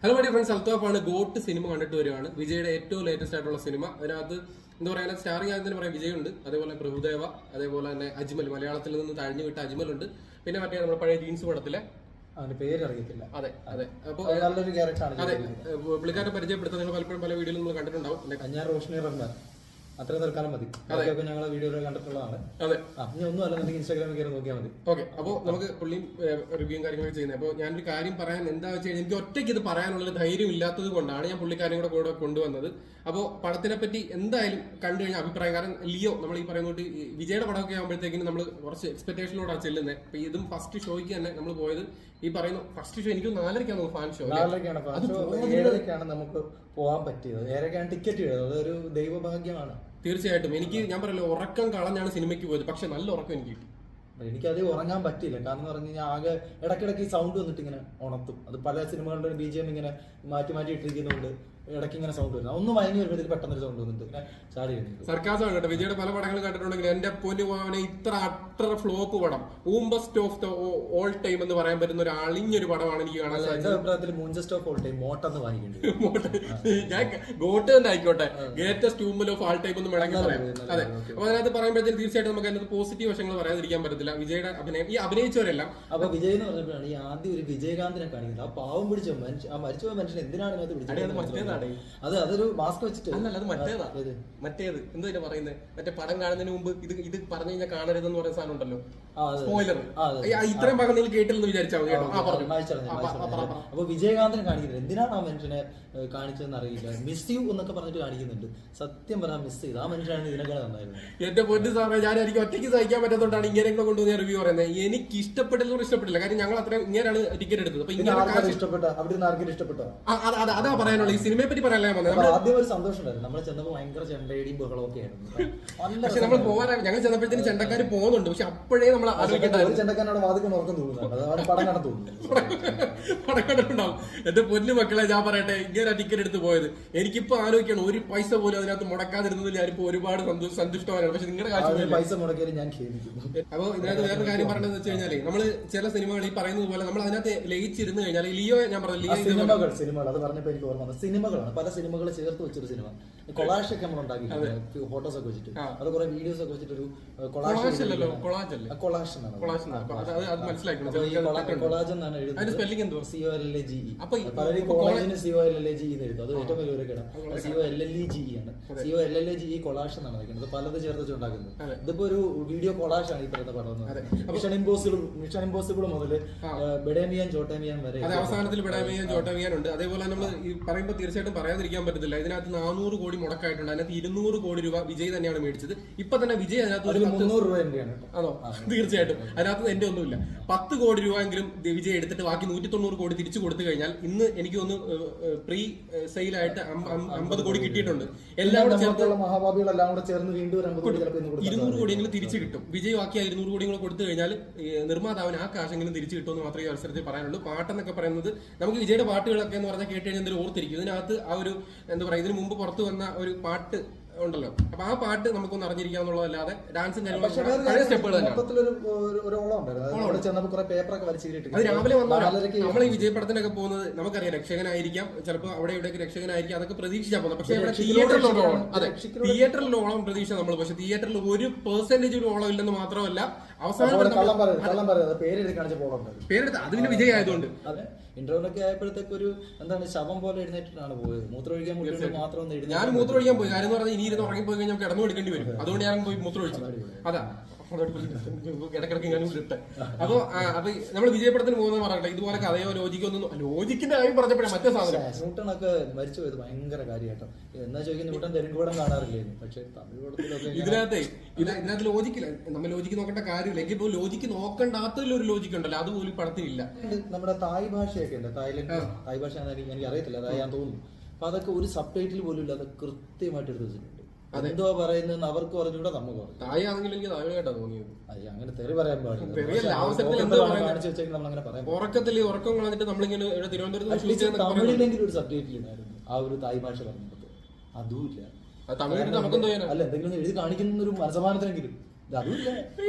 Hello my friends, അൽത്താഫാണ്. GOAT cinema കണ്ടിട്ട് വരുവാണ്. വിജയുടെ ഏറ്റവും ലേറ്റസ്റ്റ് ആയിട്ടുള്ള സിനിമ. അതിനകത്ത് എന്താ പറയുക, സ്റ്റാറിംഗ് ആയതിന് പറയാം വിജയുണ്ട്, അതേപോലെ പ്രഭുദേവ, അതേപോലെ തന്നെ അജ്മൽ, മലയാളത്തിൽ നിന്ന് തഴഞ്ഞു വിട്ട അജ്മലുണ്ട്. പിന്നെ മറ്റേ നമ്മുടെ പഴയ ജീൻസ് പടത്തിലെ അവന്റെ പേര് അറിയത്തില്ല. അതെ അതെ. അപ്പോൾ നല്ലൊരു ക്യാരക്ടറാണ്. അതെ, പുള്ളിക്കാരെ പരിചയപ്പെടുത്താൻ നിങ്ങൾ പലപ്പോഴും പല വീഡിയോയിൽ നമ്മൾ കണ്ടിട്ടുണ്ടാവും. ഞാൻ റോഷ്നി റഹ്മാൻ അത്ര തൽക്കാലം മതി. അതൊക്കെ ഞങ്ങളെ വീഡിയോയിൽ കണ്ടിട്ടുള്ളതാണ്. അതെ, ഇനി ഒന്നും അല്ലെന്നുണ്ടെങ്കിൽ ഇൻസ്റ്റാഗ്രാമിൽ കയറി നോക്കിയാൽ മതി. ഓക്കെ. അപ്പോൾ നമുക്ക് പുള്ളിയും റിവ്യൂയും കാര്യങ്ങളൊക്കെ ചെയ്യുന്നത്. അപ്പോൾ ഞാനൊരു കാര്യം പറയാൻ എന്താ വെച്ച് കഴിഞ്ഞാൽ, എനിക്ക് ഒറ്റയ്ക്ക് ഇത് പറയാനുള്ളൊരു ധൈര്യം ഇല്ലാത്തത് കൊണ്ടാണ് ഞാൻ പുള്ളിക്കാരും കൂടെ കൊണ്ടുവന്നത്. അപ്പോൾ പടത്തിനെ പറ്റി എന്തായാലും കണ്ടു കഴിഞ്ഞാൽ അഭിപ്രായം, കാരണം ലിയോ നമ്മൾ ഈ പറയുന്നത് വിജയുടെ പടമൊക്കെ ആകുമ്പോഴത്തേക്കും നമ്മൾ കുറച്ച് എക്സ്പെക്ടേഷനിലൂടെയാണ് ചെല്ലുന്നത്. അപ്പൊ ഇതും ഫസ്റ്റ് ഷോയ്ക്ക് തന്നെ നമ്മൾ പോയത് ഈ പറയുന്നു. ഫസ്റ്റ് ഷോ എനിക്ക് 4:30 ഫാൻ ഷോ. 4:30 നമുക്ക് പോകാൻ പറ്റിയത്. 7:00 ടിക്കറ്റ് ചെയ്തത്. അതൊരു ദൈവഭാഗ്യമാണ്. തീർച്ചയായിട്ടും. എനിക്ക് ഞാൻ പറയല്ലോ, ഉറക്കം കളഞ്ഞാണ് സിനിമയ്ക്ക് പോയത്. പക്ഷെ നല്ല ഉറക്കം എനിക്ക് കിട്ടി. എനിക്കത് ഉറങ്ങാൻ പറ്റില്ല. കാരണം എന്ന് പറഞ്ഞു കഴിഞ്ഞാൽ ആകെ ഇടയ്ക്കിടയ്ക്ക് ഈ സൗണ്ട് വന്നിട്ട് ഇങ്ങനെ ഉണർത്തും. അത് പല സിനിമകളുടെ BGM ഇങ്ങനെ മാറ്റി മാറ്റി ഇട്ടിരിക്കുന്നതുകൊണ്ട് ഇടയ്ക്ക് ഇങ്ങനെ സൗണ്ട് വരുന്നത്. ഒന്നും മയങ്ങി വരുമ്പോൾ പെട്ടെന്നൊരു സൗണ്ട് വന്നിട്ട് ഇങ്ങനെ ചാടി വരുന്നത്. സർക്കാസാണ് കേട്ടോ. വിജയുടെ പല പടങ്ങൾ കണ്ടിട്ടുണ്ടെങ്കിൽ എന്റെ പൊന്നു പോവനെ ഇത്ര അട്ടർ ഫ്ലോപ്പ് പടം, ഊംബസ്റ്റ് ഓഫ് ദ ഓൾ ടൈം എന്ന് പറയാൻ പറ്റുന്ന ഒരു അളിഞ്ഞൊരു പടമാണ് എനിക്ക് കാണാൻ സാധിച്ചത്. എന്റെ അഭിപ്രായത്തിൽ മൂഞ്ചസ്റ്റ് ഓഫ് ഓൾ ടൈം മോട്ടെന്ന് വാങ്ങിക്കേണ്ടി. ഞാൻ ഗോട്ട് തന്നെ ആയിക്കോട്ടെ, ഗ്രേറ്റസ്റ്റ് ഊമ്പൽ ഓഫ് ആൾ ടൈം എന്ന് വേണമെങ്കിൽ പറയാം. അതെ. അപ്പൊ അതിനകത്ത് പറയുമ്പോഴത്തേക്കും തീർച്ചയായിട്ടും നമുക്ക് അതിനകത്ത് പോസിറ്റീവ് വശങ്ങൾ പറയാതിരിക്കാൻ പറ്റത്തില്ല. വിജയുടെ അഭിനയം, ഈ അഭിനയിച്ചവരെല്ലാം. അപ്പൊ വിജയ് എന്ന് പറഞ്ഞപ്പോഴാണ് ഈ ആദ്യം ഒരു വിജയകാന്തിനെ കാണിക്കുന്നത്. ആ പാവം പിടിച്ച മനുഷ്യൻ, ആ മരിച്ചുപോയ മനുഷ്യൻ എന്തിനാണ് ഇതിനകത്ത് പിടിച്ചത്? അതൊരു മാസ്ക് വെച്ചിട്ട്. അല്ലല്ല, അത് മറ്റേത് എന്താ പറയുന്നത്, മറ്റേ പടം കാണുന്നതിന് മുമ്പ് ഇത് പറഞ്ഞു കഴിഞ്ഞാൽ കാണരുതെന്ന് പറയുന്ന സാധനം ഉണ്ടല്ലോ, സ്പോയിലർ. ഇത്രയും ഭാഗം നിങ്ങൾ കേട്ടില്ലെന്ന് വിചാരിച്ചാൽ മതി കേട്ടോ. അപ്പൊ വിജയകാന്തിനെ കാണിക്കുന്നത് എന്തിനാണ് ആ മനുഷ്യനെ കാണിച്ചതെന്ന് അറിയില്ല. മിസ് യു എന്നൊക്കെ പറഞ്ഞിട്ട് കാണിക്കുന്നുണ്ട്. സത്യം പറഞ്ഞാൽ മിസ് ചെയ്ത് ആ മനുഷ്യനാണ് ഇതിനേക്കാൾ നന്നായിരുന്നത്. എന്റെ പൊന്നു സാറേ, ഞാൻ എനിക്ക് ഒറ്റയ്ക്ക് സഹിക്കാൻ പറ്റാത്തതുകൊണ്ടാണ് ഇങ്ങനെയൊക്കെ കൊണ്ടുവന്ന റിവ്യൂ പറയുന്നത്. എനിക്ക് ഇഷ്ടപ്പെട്ടില്ല. കാര്യം ഞങ്ങൾ അത്രയും ഇങ്ങനെയാണ് ടിക്കറ്റ് എടുത്തത്. അപ്പൊ അതാ പറയാനുള്ളത്. ഈ സിനിമയെ പറ്റി പറയാനല്ലേ വന്നത്. ആദ്യം ഒരു സന്തോഷം ഉണ്ടായിരുന്നു. നമ്മൾ ചെന്നപ്പോൾ ഭയങ്കര ചെണ്ടയുടെയും ബഹളമൊക്കെ ആയിരുന്നു. പക്ഷെ നമ്മൾ പോകാനാണ്, ഞങ്ങൾ ചെന്നപ്പോഴത്തേന് ചെണ്ടക്കാർ പോകുന്നുണ്ട്. പക്ഷെ അപ്പോഴേ നമ്മൾ ആലോചിക്കേണ്ട ചെണ്ടക്കാരനോട് വാദിക്കാൻ ഉറക്കം തോന്നുന്നുണ്ട്. പടം കണ്ടു പടം കണ്ടിട്ടുണ്ടാവും. എന്റെ പൊന്നു മക്കളെ, ഞാൻ പറയട്ടെ, ഇങ്ങനെ ടിക്കറ്റ് എടുത്ത് പോയത് എനിക്കിപ്പോ ആലോചിക്കണം. ഒരു പൈസ പോലും അതിനകത്ത് മുടക്കാതിരുന്നത് ഞാനിപ്പോ ഒരുപാട് സന്തുഷ്ടമാണ്. പക്ഷെ നിങ്ങളുടെ കാശ് പൈസ മുടക്കിയാലും ഞാൻ ഖേദിക്കുന്നു. അപ്പൊ ഇതിനകത്ത് വേറൊരു കാര്യം പറഞ്ഞതെന്ന് വെച്ച് കഴിഞ്ഞാല്, നമ്മള് ചില സിനിമകൾ ഈ പറയുന്നത് പോലെ നമ്മൾ അതിനകത്ത് ലയിച്ചിരുന്നു കഴിഞ്ഞാൽ, ലിയോ ഞാൻ പറഞ്ഞു സിനിമകൾ അത് പറഞ്ഞപ്പോ എനിക്ക് ഓർമ്മ വന്നത് സിനിമകളാണ്. പല സിനിമകൾ ചേർത്ത് വെച്ചൊരു സിനിമ കൊളാഷ് ഒക്കെ നമ്മൾ ഉണ്ടാക്കിയിട്ടുണ്ട്. ഫോട്ടോസ് ഒക്കെ വെച്ചിട്ട്, അത് കുറെ വീഡിയോസ് ഒക്കെ വെച്ചിട്ട് ഒരു കൊളാഷ് എന്നാണ് കൊളാജ് എന്നാണ് എഴുതുന്നത്. COLLAGE. പലരും കോളേജിന് COLLAGE എന്ന് എഴുതും. അത് ഏറ്റവും വലിയ ഒരു കിടം. COLLAGE ആണ്. COLLAGE കൊളാഷ് എന്നാണ് പറയുന്നത്. പലത് ചേർത്ത് ഉണ്ടാക്കുന്നത്. ഇതിപ്പോ ഒരു വീഡിയോ കൊളാഷ് ആണ് ഈ പറയുന്ന പടം. മിഷൻ ഇമ്പോസിബിൾ മുതൽ ബെഡേമിയൻ ചോട്ടേമിയൻ വരെ. അവസാനത്തിൽ ബെഡേമിയൻ ചോട്ടേമിയൻ ഉണ്ട്. അതേപോലെ നമ്മൾ ഈ പറയുമ്പോൾ തീർച്ചയായിട്ടും പറയാതിരിക്കാൻ പറ്റത്തില്ല. ഇതിനകത്ത് 400 കോടി മുടക്കായിട്ടുണ്ട്. അതിനകത്ത് 200 കോടി രൂപ വിജയ് തന്നെയാണ് മേടിച്ചത്. ഇപ്പൊ തന്നെ വിജയ് അതിനകത്ത് 300 രൂപ എന്റെയാണ്. ആണോ? തീർച്ചയായിട്ടും അതിനകത്ത് എന്റെ ഒന്നുമില്ല. 10 കോടി രൂപ എങ്കിലും വിജയ് എടുത്തിട്ട് ബാക്കി 190 കോടി തിരിച്ചു കൊടുത്തു കഴിഞ്ഞാൽ ഇന്ന് എനിക്ക് ഒന്ന് പ്രീ സെയിലായിട്ട് 50 കോടി കിട്ടിയിട്ടുണ്ട്. എല്ലാവരും മഹാഭാവികളെല്ലാം കൂടെ ചേർന്ന് വീണ്ടും 200 കോടിയെങ്കിലും തിരിച്ചു കിട്ടും. വിജയ് ബാക്കി 200 കോടി കൂടെ കൊടുത്തു കഴിഞ്ഞാൽ നിർമ്മാതാവിന് ആ കാശെങ്കിലും തിരിച്ചു കിട്ടുമെന്ന് മാത്രമേ ഈ അവസരത്തിൽ പറയാനുള്ളൂ. പാട്ടെന്നൊക്കെ പറയുന്നത് നമുക്ക് വിജയുടെ പാട്ടുകളൊക്കെ എന്ന് പറഞ്ഞാൽ കേട്ട് കഴിഞ്ഞാൽ എന്തെങ്കിലും ഓർത്തിരിക്കും. ഇതിനകത്ത് ആ ഒരു എന്താ പറയുക, ഇതിന് മുമ്പ് പുറത്തു വന്ന ഒരു പാട്ട് ഉണ്ടല്ലോ. അപ്പൊ ആ പാട്ട് നമുക്കൊന്ന് അറിഞ്ഞിരിക്കാന്നുള്ളതല്ലാതെ ഡാൻസും പഴയ സ്റ്റെപ്പുകൾ തന്നെ. അത് രാവിലെ വന്നാൽ നമ്മൾ ഈ വിജയപടത്തിനൊക്കെ പോകുന്നത് നമുക്കറിയാം, രക്ഷകനായിരിക്കാം, ചിലപ്പോൾ അവിടെ ഇവിടെയൊക്കെ രക്ഷകനായിരിക്കും, അതൊക്കെ പ്രതീക്ഷിച്ചാൽ പോകുന്നത്. പക്ഷെ ഇവിടെ തിയേറ്ററിലോളം, അതെ, തിയേറ്ററിലോളം പ്രതീക്ഷ നമ്മൾ. പക്ഷെ തിയേറ്ററിൽ 1% ഒരു ഓളം ഇല്ലെന്ന് മാത്രമല്ല, അവസാനം പേരെടുത്ത് അത് പിന്നെ വിജയ് ആയതുകൊണ്ട് ഇന്റർവ്യൂലൊക്കെ ആയപ്പോഴത്തേക്ക് ഒരു എന്താണ് ശവം പോലെ എഴുന്നേറ്റിട്ടാണ് പോയത്. മൂത്രമൊഴിക്കാൻ മാത്രം ഞാൻ മൂത്രമൊഴിക്കാൻ പോയി. കാര്യം എന്ന് പറഞ്ഞാൽ ഇനി ഇരുന്ന് ഉറങ്ങി പോയി കഴിഞ്ഞാൽ നമുക്ക് കിടന്നു കൊടുക്കേണ്ടി വരും. അതുകൊണ്ട് ഞാൻ പോയി മൂത്രമൊഴിച്ചു. അതാ ഇടക്കിടക്ക് ഞാൻ ഇട്ടെ. അപ്പൊ നമ്മൾ വിജയപടത്തിന് പോകുന്നത് പറയട്ടെ, ഇതുപോലെ കഥയോ ലോജിക്കോ ഒന്നും, ലോജിക്കിന്റെ കാര്യം പറഞ്ഞപ്പോഴേ മറ്റേ സാധനം ന്യൂട്ടനൊക്കെ മരിച്ചു പോയത് ഭയങ്കര കാര്യമായിട്ടോ. എന്നാ ചോദിക്കുന്നത്, ന്യൂട്ടൻ തെലുങ്കുപടം കാണാറില്ലായിരുന്നു. പക്ഷെ തമിഴ് പടത്തിലൊക്കെ ഇതിനകത്ത് ലോജിക്കില്ല. നമ്മൾ ലോജിക്ക് നോക്കേണ്ട കാര്യമില്ല. എങ്കിൽ ഇപ്പോൾ ലോജിക്ക് നോക്കേണ്ടാത്തതിലൊരു ലോജിക്ക് ഉണ്ടല്ലോ, അതുപോലും പടത്തിലില്ല. നമ്മുടെ തായ് ഭാഷയൊക്കെ ഉണ്ട്. തായ് ഭാഷ എനിക്ക് അറിയത്തില്ല, അതായത് ഞാൻ തോന്നുന്നു. അപ്പൊ അതൊക്കെ ഒരു സബ് ടൈറ്റിൽ പോലും ഇല്ലാതെ കൃത്യമായിട്ട് എടുത്ത് വെച്ചിട്ടുണ്ട്. എന്തോ പറയുന്നത് അവർക്ക് പറഞ്ഞൂടെ, നമുക്ക് പറഞ്ഞു. തായാണെങ്കിൽ എനിക്ക് താഴെയായിട്ടാ തോന്നിയത്. അങ്ങനെ തെറി പറയാൻ പാടില്ല. ഉറക്കത്തിൽ ഉറക്കം കളഞ്ഞിട്ട് നമ്മളിങ്ങനെ തിരുവനന്തപുരത്ത് തമിഴിലെങ്കിലും ഒരു സബ് ടൈറ്റിൽ ഉണ്ടായിരുന്നു ആ ഒരു തായ് ഭാഷ പറഞ്ഞത്. അതുമില്ല. തമിഴിൽ നമുക്കെന്തോ അല്ല, എന്തെങ്കിലും എഴുതി കാണിക്കുന്ന ഒരു മനസ്സമാനത്തിനെങ്കിലും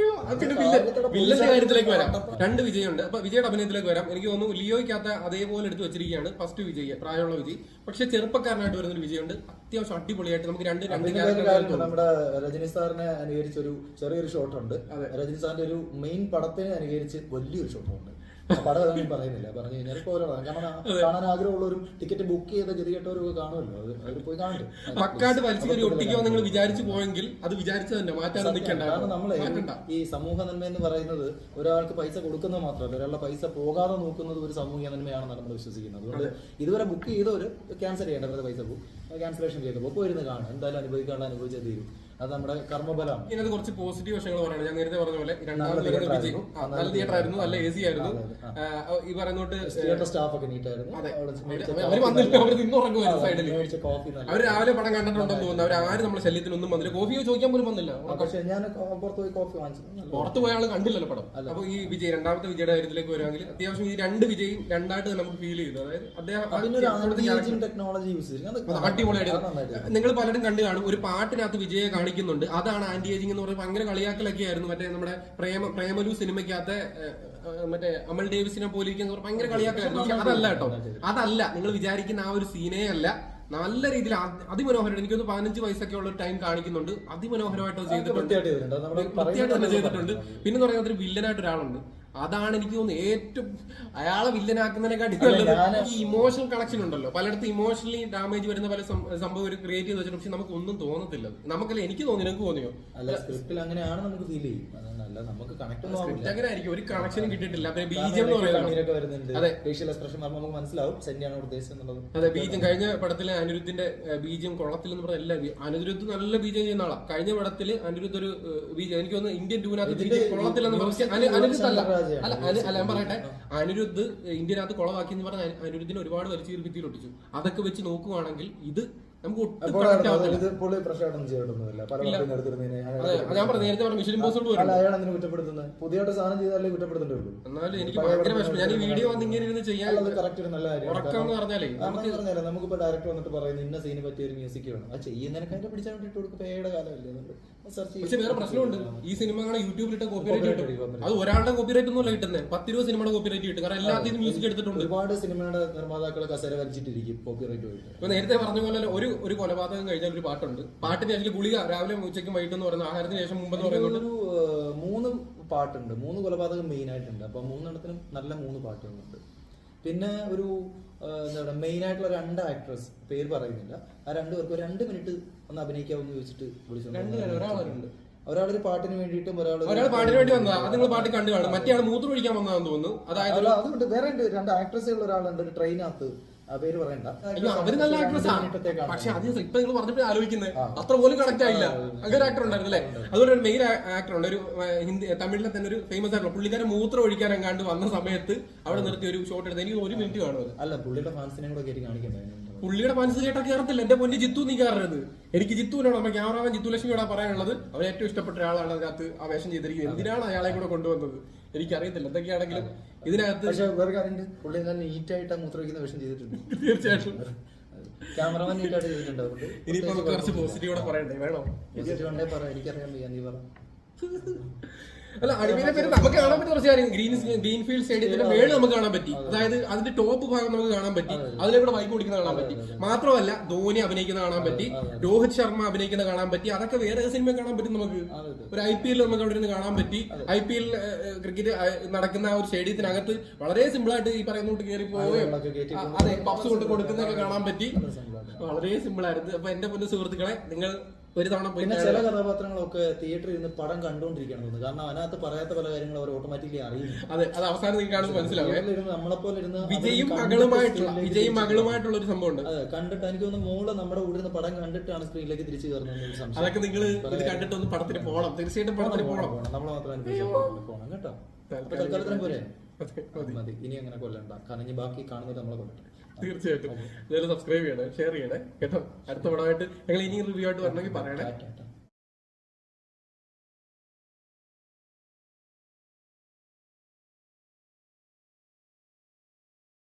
വില്ലന്റെ കാര്യത്തിലേക്ക് വരാം. 2 വിജയുണ്ട്. അപ്പൊ വിജയുടെ അഭിനയത്തിലേക്ക് വരാം. എനിക്ക് തോന്നുന്നു ലിയോയ്ക്കകത്ത് അതേപോലെ എടുത്ത് വെച്ചിരിക്കുകയാണ് ഫസ്റ്റ് വിജയ്, പ്രായമുള്ള വിജയ്. പക്ഷെ ചെറുപ്പക്കാരനായിട്ട് വരുന്ന ഒരു വിജയുണ്ട്. അത്യാവശ്യം അടിപൊളിയായിട്ട് നമുക്ക് രണ്ട് നമ്മുടെ രജനി സാറിനെ അനുകരിച്ച് ഒരു ചെറിയൊരു ഷോട്ട് ഉണ്ട്. രജനി സാറിന്റെ ഒരു മെയിൻ പടത്തിനെ അനുകരിച്ച് വലിയൊരു ഷോട്ട് ഉണ്ട്. പടം പറയുന്നില്ല, പറഞ്ഞു കഴിഞ്ഞാൽ കാരണം കാണാൻ ആഗ്രഹമുള്ള ഒരു ടിക്കറ്റ് ബുക്ക് ചെയ്ത ഗതികെട്ടവരൊക്കെ കാണുമല്ലോ, അവർ പോയി കാണട്ടെ. പക്കാട്ട് വലിച്ചു ഒട്ടിക്കോ നിങ്ങൾ വിചാരിച്ചു പോയെങ്കിൽ അത് വിചാരിച്ചു തന്നെ മാറ്റാൻ നിൽക്കണ്ട. കാരണം നമ്മളെ ഈ സമൂഹ നന്മ എന്ന് പറയുന്നത് ഒരാൾക്ക് പൈസ കൊടുക്കുന്നത് മാത്രമല്ല, ഒരാളുടെ പൈസ പോകാതെ നോക്കുന്നത് ഒരു സാമൂഹിക നന്മയാണെന്ന് നമ്മൾ വിശ്വസിക്കുന്നത്. അതുകൊണ്ട് ഇതുവരെ ബുക്ക് ചെയ്തവര് ക്യാൻസൽ ചെയ്യേണ്ട, വെറുതെ പൈസ പോകും ക്യാൻസലേഷൻ ചെയ്തപ്പോൾ പോയിരുന്ന് കാണും. എന്തായാലും അനുഭവിക്കാനുള്ള അനുഭവിച്ചേ തീരും. അത് നമ്മുടെ കർമ്മബലമാണ്. ഇതിനകത്ത് കുറച്ച് പോസിറ്റീവ് വശങ്ങൾ പറയണം. ഞാൻ നേരത്തെ പറഞ്ഞ പോലെ 2ാമത് വിജയ് നല്ല തിയേറ്റർ ആയിരുന്നു, നല്ല AC ആയിരുന്നു. ഈ പറയുന്നോട്ട് സ്റ്റാഫ് ഒക്കെ നീറ്റായിരുന്നു. അവര് വന്നില്ല, അവര് നിന്നുറങ്ങുമായിരുന്നു സൈഡിൽ. അവര് രാവിലെ പടം കണ്ടിട്ടുണ്ടെന്ന് തോന്നുന്നു. അവർ ആരും നമ്മുടെ ശല്യത്തിനൊന്നും വന്നില്ല. കോഫിയോ ചോദിക്കാൻ പോലും വന്നില്ല. പക്ഷേ ഞാൻ പുറത്ത് പോയി കോഫി വാങ്ങിച്ചു. പുറത്ത് പോയ ആൾ കണ്ടില്ലല്ലോ പടം. അപ്പൊ ഈ വിജയ് 2ാമത്തെ വിജയുടെ കാര്യത്തിലേക്ക് വരുവാണെങ്കിൽ അത്യാവശ്യം ഈ 2 വിജയും 2ആയിട്ട് നമുക്ക് ഫീൽ ചെയ്തു. അതായത് അദ്ദേഹം ടെക്നോളജി യൂസ് ചെയ്തു അടിപൊളിയായിട്ട്. നിങ്ങൾ പലരും കണ്ടു കാണും. ഒരു പാട്ടിനകത്ത് വിജയെ കാണിക്കുന്നുണ്ട്. അതാണ് ആന്റി ഏജിങ് എന്ന് പറയുന്നത്. ഭയങ്കര കളിയാക്കലൊക്കെ ആയിരുന്നു. മറ്റേ നമ്മുടെ പ്രേമലു സിനിമയ്ക്കകത്ത് മറ്റേ അമൽ ഡേവിസിനെ പോലെ ഭയങ്കര കളിയാക്കലായിരുന്നു. പക്ഷെ അതല്ല കേട്ടോ, അതല്ല നിങ്ങൾ വിചാരിക്കുന്ന ആ ഒരു സീനേ അല്ല. നല്ല രീതിയിൽ അതിമനോഹരമായിട്ട്, എനിക്കൊന്ന് 15 വയസ്സൊക്കെ ഉള്ള ടൈം കാണിക്കുന്നുണ്ട്. അതിമനോഹരമായിട്ട് ചെയ്തിട്ടുണ്ട്, വൃത്തിയായിട്ട് തന്നെ ചെയ്തിട്ടുണ്ട്. പിന്നെ പറയുന്നത് ഒരു വില്ലനായിട്ട് ഒരാളുണ്ട്. അതാണ് എനിക്ക് തോന്നുന്നത് ഏറ്റവും അയാളെ വില്ലനാക്കുന്നതിനെക്കാട്ടി നല്ലത്. ഈ ഇമോഷണൽ കണക്ഷൻ ഉണ്ടല്ലോ, പലയിടത്തും ഇമോഷണലി ഡാമേജ് വരുന്ന പല സംഭവം ക്രിയേറ്റ് ചെയ്ത് വെച്ചിട്ട് പക്ഷെ നമുക്ക് ഒന്നും തോന്നത്തില്ല. നമുക്കല്ല, എനിക്ക് തോന്നി, നിങ്ങൾക്ക് തോന്നിയോ? അല്ല, സ്ക്രിപ്റ്റിൽ അങ്ങനെയാണ് നമുക്ക് ഫീൽ ചെയ്യും. നമുക്ക് കണക്ട് അങ്ങനെ ആയിരിക്കും, ഒരു കണക്ഷനും കിട്ടിയിട്ടില്ല. പിന്നെ ബീജം എന്ന് പറയുന്നത് അതെ, ഫേഷ്യൽ എക്സ്പ്രഷൻ നമുക്ക് മനസ്സിലാവും സെന്റിയാണ് ഉദ്ദേശിച്ചത്. അതെ, ബീജം കഴിഞ്ഞ പടത്തില് അനിരുദ്ധിന്റെ ബീജം കൊള്ളത്തില്ലെന്ന് പറഞ്ഞ എല്ലാ അനിരുദ്ധ് നല്ല ബീജം ചെയ്യുന്ന ആളാ. കഴിഞ്ഞ പടത്തില് അനിരുദ്ധ് ഒരു ബീജം എനിക്ക് തോന്നുന്നു ഇന്ത്യൻ ടൂവിനകത്ത് ബീജം കൊള്ളത്തില്ലെന്ന് പറഞ്ഞു. അനിരുദ്ധ് അല്ല ഞാൻ പറയട്ടെ, അനിരുദ്ധ് ഇന്ത്യനകത്ത് കൊളവാക്കി എന്ന് പറഞ്ഞാൽ അനിരുദ്ധിനെ ഒരുപാട് വലിച്ചു ഭിത്തിയിൽ ഒട്ടിച്ചു. അതൊക്കെ വെച്ച് നോക്കുവാണെങ്കിൽ ഇത് നമുക്ക് ഒട്ടും ഞാൻ പറഞ്ഞു നേരത്തെ പറഞ്ഞു മിഷൻ ഇമ്പോസിബിൾ കുറ്റപ്പെടുത്തുന്നത് പുതിയതായിട്ട് സാധനം ചെയ്താലേ കുറ്റപ്പെടുത്തുന്നുള്ളൂ. എന്നാലും എനിക്ക് ഭയങ്കര വിഷമം. ഞാൻ ഈ വീഡിയോ വന്ന് ഇങ്ങനെ ഇരുന്ന് ചെയ്യാൻ കറക്റ്റ് ഒരു നല്ല കാര്യം പറഞ്ഞാലേ നമുക്കിപ്പോ ഡയറക്ടർ വന്നിട്ട് പറയുന്നത് ഇന്ന സീന് പറ്റിയ ഒരു മ്യൂസിക് വേണം, അത് ചെയ്യുന്നതിനൊക്കെ അതിന്റെ പിടിച്ചാൽ വേണ്ടിട്ട് കൊടുക്കും. പേയുടെ കാലമല്ലേ. പക്ഷെ വേറെ പ്രശ്നമുണ്ട്, ഈ സിനിമകളെ യൂട്യൂബിലിട്ട് കോപ്പിറൈറ്റ് കിട്ടും. അത് ഒരാളുടെ കോപ്പിറൈറ്റ് ഒന്നും അല്ല കിട്ടുന്നത്, 10-20 സിനിമയുടെ കോപ്പിറൈറ്റ് കിട്ടും. കാരണം എല്ലാത്തിനും മ്യൂസിക് എടുത്തിട്ടുണ്ട്. ഒരുപാട് സിനിമയുടെ നിർമ്മാതാക്കളെ കസേര വലിച്ചിട്ടിരിക്കും കോപ്പിറൈറ്റ് പോയിട്ട്. ഇപ്പൊ നേരത്തെ പറഞ്ഞ പോലെ ഒരു കൊലപാതകം കഴിഞ്ഞാൽ ഒരു പാട്ടുണ്ട്. പാട്ടിന് ആക്ച്വലി ഗുളിക രാവിലെ ഉച്ചയ്ക്കും വൈകിട്ടെന്ന് പറയുന്നത് ആഹാരത്തിന് ശേഷം മുമ്പെന്ന് പറയുന്നത് 3 പാട്ടുണ്ട്. 3 കൊലപാതകം മെയിൻ ആയിട്ടുണ്ട്. അപ്പൊ 3 നല്ല 3 പാട്ടുകളുണ്ട്. പിന്നെ ഒരു എന്താ പറയുക, മെയിൻ ആയിട്ടുള്ള 2 ആക്ട്രസ്, പേര് പറയുന്നില്ല, ആ 2 പേർക്ക് 2 മിനിറ്റ് ഒന്ന് അഭിനയിക്കാമെന്ന് ചോദിച്ചിട്ട് വിളിച്ചു. ഒരാളൊരു പാട്ടിന് വേണ്ടിയിട്ടും ഒരാൾ പാട്ടിന് വേണ്ടി വന്നതാ. അത് നിങ്ങൾ പാട്ട് കണ്ടു കാണും. മറ്റേ ആൾ മൂത്രം ഒഴിക്കാൻ വന്നതാന്ന് തോന്നുന്നു. അതായത് അതുകൊണ്ട് വേറെ 2 ആക്ട്രസുകൾ ഒരാളുണ്ട് ഒരു ട്രെയിനകത്ത്, ആ പേര് പറയണ്ട. അവര് നല്ല ആക്ട്രസ് ആണ്. പക്ഷെ അത് ഇപ്പൊ നിങ്ങൾ പറഞ്ഞിട്ട് ആലോചിക്കുന്നത് അത്ര പോലും കണക്ട് ആയില്ല. അങ്ങനെ ആക്ടർ ഉണ്ടായിരുന്നു അല്ലേ? അതുപോലെ ഒരു മെയിൻ ആക്ടർ ഉണ്ട്, ഒരു തമിഴിലെ തന്നെ ഒരു ഫേമസ് ആയിട്ടുള്ള പുള്ളിക്കാരൻ മൂത്രം ഒഴിക്കാൻ എങ്ങാണ്ട് വന്ന സമയത്ത് അവിടെ നിർത്തി ഒരു ഷോട്ട് എടുത്ത് എനിക്ക് 1 മിനിറ്റ് കാണും. അല്ല, പുള്ളിയുടെ ഫാൻസിനെ കൂടെ കയറി കാണിക്കണ്ടേ? പുള്ളിയുടെ ഫാൻസ് കേട്ടാ കയറത്തില്ല. എന്റെ പൊന്നി ജിത്തു നീ കയറരുത്. എനിക്ക് ജിത്തുവിനോട് നമ്മുടെ ക്യാമറാമാൻ ജിത്തു ലക്ഷ്മിയോടാ പറയാനുള്ളത്. അവൻ ഏറ്റവും ഇഷ്ടപ്പെട്ട ഒരാളാണ് അതിനകത്ത് ആ വേഷം ചെയ്തിരിക്കുന്നത്. എന്തിനാണ് അയാളെ കൂടെ കൊണ്ടുവന്നത് എനിക്കറിയത്തില്ല. എന്തൊക്കെയാണെങ്കിലും ഇതിനകത്ത് പുള്ളി നല്ല നീറ്റായിട്ട് മൂത്രമൊഴിക്കുന്ന വേഷം ചെയ്തിട്ടുണ്ട്. തീർച്ചയായിട്ടും ക്യാമറമാൻ നീറ്റായിട്ട് ചെയ്തിട്ടുണ്ട്. ഇനിയിപ്പോ കുറച്ച് പോസിറ്റീവോടെ പറയണ്ടേ? വേണോ? എനിക്കറിയാൻ വയ്യ, നീ പറ. അല്ല, അടിമയുടെ പേര് നമുക്ക് കാണാൻ പറ്റി കുറച്ച് കാര്യം. ഗ്രീൻഫീൽഡ് സ്റ്റേഡിയത്തിന്റെ മേളിൽ നമുക്ക് കാണാൻ പറ്റി. അതായത് അതിന്റെ ടോപ്പ് ഭാഗം നമുക്ക് കാണാൻ പറ്റി. അതിലൂടെ ബൈക്ക് ഓടിക്കുന്ന കാണാൻ പറ്റി. മാത്രമല്ല ധോനി അഭിനയിക്കുന്ന കാണാൻ പറ്റി, രോഹിത് ശർമ്മ അഭിനയിക്കുന്ന കാണാൻ പറ്റി. അതൊക്കെ വേറെ സിനിമ കാണാൻ പറ്റും നമുക്ക്. ഒരു IPL നമുക്ക് അവിടെ നിന്ന് കാണാൻ പറ്റി. IPL ക്രിക്കറ്റ് നടക്കുന്ന ആ ഒരു സ്റ്റേഡിയത്തിനകത്ത് വളരെ സിമ്പിൾ ആയിട്ട് ഈ പറയുന്നോട്ട് കയറി പോവുകയും അതെ പപ്സ് കൊണ്ട് കൊടുക്കുന്നതൊക്കെ കാണാൻ പറ്റി. വളരെ സിമ്പിൾ ആയിരുന്നു. അപ്പൊ എന്റെ പൊന്നു സുഹൃത്തുക്കളെ, നിങ്ങൾ ഒരു തവണ പിന്നെ ചില കഥാപാത്രങ്ങളൊക്കെ തിയേറ്ററിൽ നിന്ന് പടം കണ്ടുകൊണ്ടിരിക്കണം തോന്നുന്നു. കാരണം അതിനകത്ത് പറയാത്ത പല കാര്യങ്ങളും അവർ ഓട്ടോമാറ്റിക്കലി അറിയും. അതെ, അത് അവസാനം നിങ്ങൾക്ക് കാണുമ്പോൾ മനസ്സിലാവും. നമ്മളെപ്പോലെ ഇരുന്ന് വിജയും മകളുമായിട്ടുള്ള ഒരു സംഭവം ഉണ്ട്. അതെ, കണ്ടിട്ട് എനിക്ക് തോന്നുന്നു മോള് നമ്മുടെ കൂടെ നിന്ന് പടം കണ്ടിട്ടാണ് സ്ക്രീനിലേക്ക് തിരിച്ചു കയറുന്നത്. അതൊക്കെ നിങ്ങൾ ഇത് കണ്ടിട്ടൊന്ന് പടത്തിന് പോകണം. തീർച്ചയായിട്ടും പടത്തിന് പോകണം. നമ്മൾ മാത്രം പോകണം കേട്ടോ. തൽക്കാലത്തിന് പോരെ മതി, ഇനി അങ്ങനെ കൊല്ലണ്ട. കാരണം ഇനി ബാക്കി കാണുന്നത് നമ്മളെ കൊല്ലട്ടെ. തീർച്ചയായിട്ടും സബ്സ്ക്രൈബ് ചെയ്യണേ, ഷെയർ ചെയ്യണേ കേട്ടോ. അടുത്ത പടമായിട്ട് ഞങ്ങൾ ഇനി റിവ്യൂ ആയിട്ട് വരണമെങ്കിൽ പറയണേ.